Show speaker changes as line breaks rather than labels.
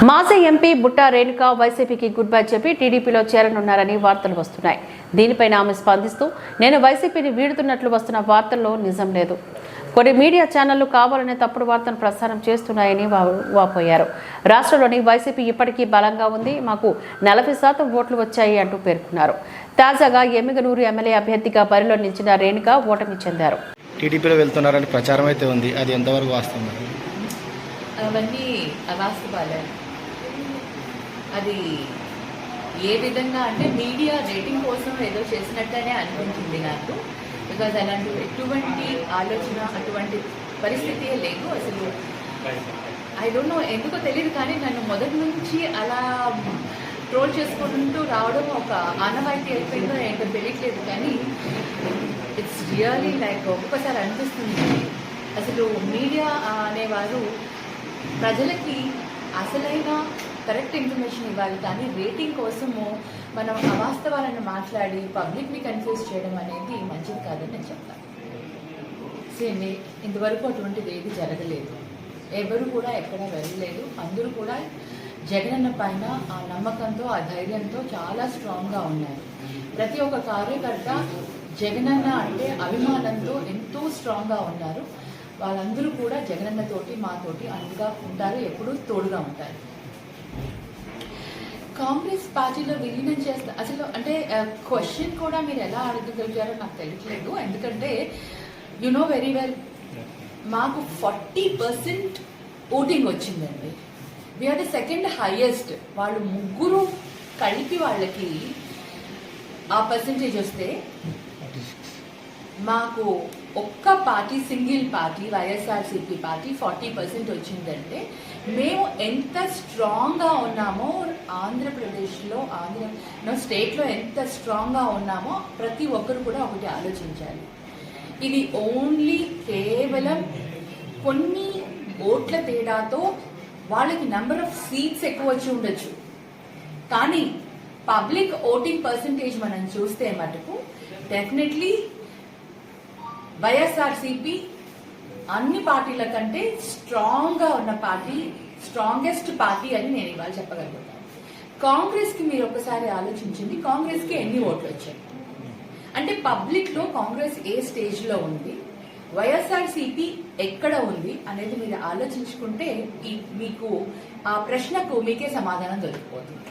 మాజీ ఎంపీ బుట్టా రేణుక వైసీపీకి good bye చెప్పి టీడీపీలో చేరనున్నారని వార్తలు వస్తున్నాయి. దీనిపైన ఆమె స్పందిస్తూ, నేను వైసీపీని వీడుతున్నట్లు వస్తున్న వార్తల్లో నిజం లేదు. కొన్ని మీడియా ఛానళ్లు కావాలనే తప్పుడు వార్తను ప్రసారం చేస్తున్నాయని వాపోయారు. రాష్ట్రంలోని వైసీపీ ఇప్పటికీ బలంగా ఉంది, మాకు 40% ఓట్లు వచ్చాయి అంటూ పేర్కొన్నారు. తాజాగా ఎమ్మిగనూరు ఎమ్మెల్యే అభ్యర్థిగా బరిలో నిలిచిన రేణుక ఓటమి చెందారు.
టీడీపీలో వెళ్తున్నారని ప్రచారం అయితే ఉంది, అది ఎంతవరకు వాస్తవం?
అవన్నీ అవాస్తవాలే. అది ఏ విధంగా అంటే మీడియా రేటింగ్ కోసం ఏదో చేసినట్టనే అనిపించింది నాకు. బికాజ్ అలాంటి ఎటువంటి ఆలోచన, అటువంటి పరిస్థితి లేదు అసలు. ఐ డోంట్ నో, ఎందుకో తెలియదు, కానీ నన్ను మొదటి నుంచి అలా ట్రోల్ చేసుకుంటూ రావడం ఒక ఆనవాయితీ అయిపోయిందో ఏంటో తెలియట్లేదు. కానీ ఇట్స్ రియలీ లైక్ ఒక్కొక్కసారి అనిపిస్తుంది అసలు మీడియా అనేవారు ప్రజలకి అసలైన కరెక్ట్ ఇన్ఫర్మేషన్ ఇవ్వాలి, కానీ రేటింగ్ కోసము మనం అవాస్తవాలను మాట్లాడి పబ్లిక్ని కన్ఫ్యూజ్ చేయడం అనేది మంచిది కాదని నేను చెప్తాను. సేమ్ ఇంతవరకు అటువంటిది ఏది జరగలేదు, ఎవరు కూడా ఎక్కడ వెళ్ళలేదు. అందరూ కూడా జగనన్న పైన ఆ నమ్మకంతో, ఆ ధైర్యంతో చాలా స్ట్రాంగ్గా ఉన్నారు. ప్రతి ఒక్క కార్యకర్త జగనన్న అంటే అభిమానంతో ఎంతో స్ట్రాంగ్గా ఉన్నారు. వాళ్ళందరూ కూడా జగనన్నతోటి, మాతోటి అండగా ఉంటారు, ఎప్పుడూ తోడుగా ఉంటారు. కాంగ్రెస్ పార్టీలో విలీనం చేస్తా అసలు అంటే క్వశ్చన్ కూడా మీరు ఎలా అడగగలిగారో నాకు తెలియట్లేదు. ఎందుకంటే యు నో వెరీ వెల్, మాకు 40% ఓటింగ్ వచ్చిందండి. We are the second highest. వాళ్ళు ముగ్గురు కలిపి వాళ్ళకి ఆ పర్సంటేజ్ వస్తే, మాకు ఒక్క party, single party YSRCP party 40% వచ్చిందంటే మేము ఎంత స్ట్రాంగ్గా ఉన్నామో, ఆంధ్రప్రదేశ్లో స్టేట్లో ఎంత స్ట్రాంగ్గా ఉన్నామో ప్రతి ఒక్కరు కూడా ఒకటి ఆలోచించాలి. ఇది ఓన్లీ కేవలం కొన్ని ఓట్ల తేడాతో వాళ్ళకి నెంబర్ ఆఫ్ సీట్స్ ఎక్కువ వచ్చి ఉండొచ్చు, కానీ పబ్లిక్ ఓటింగ్ పర్సంటేజ్ మనం చూస్తే మటుకు డెఫినెట్లీ వైఎస్ఆర్సీపీ అన్ని పార్టీల కంటే స్ట్రాంగ్గా ఉన్న పార్టీ, స్ట్రాంగెస్ట్ పార్టీ అని నేను ఇవాళ చెప్పగలుగుతాను. కాంగ్రెస్కి మీరు ఒకసారి ఆలోచించింది, కాంగ్రెస్కి ఎన్ని ఓట్లు వచ్చాయి అంటే పబ్లిక్లో కాంగ్రెస్ ఏ స్టేజ్లో ఉంది, వైఎస్ఆర్సీపీ ఎక్కడ ఉంది అనేది మీరు ఆలోచించుకుంటే మీకు ఆ ప్రశ్నకు మీకే సమాధానం దొరికిపోతుంది.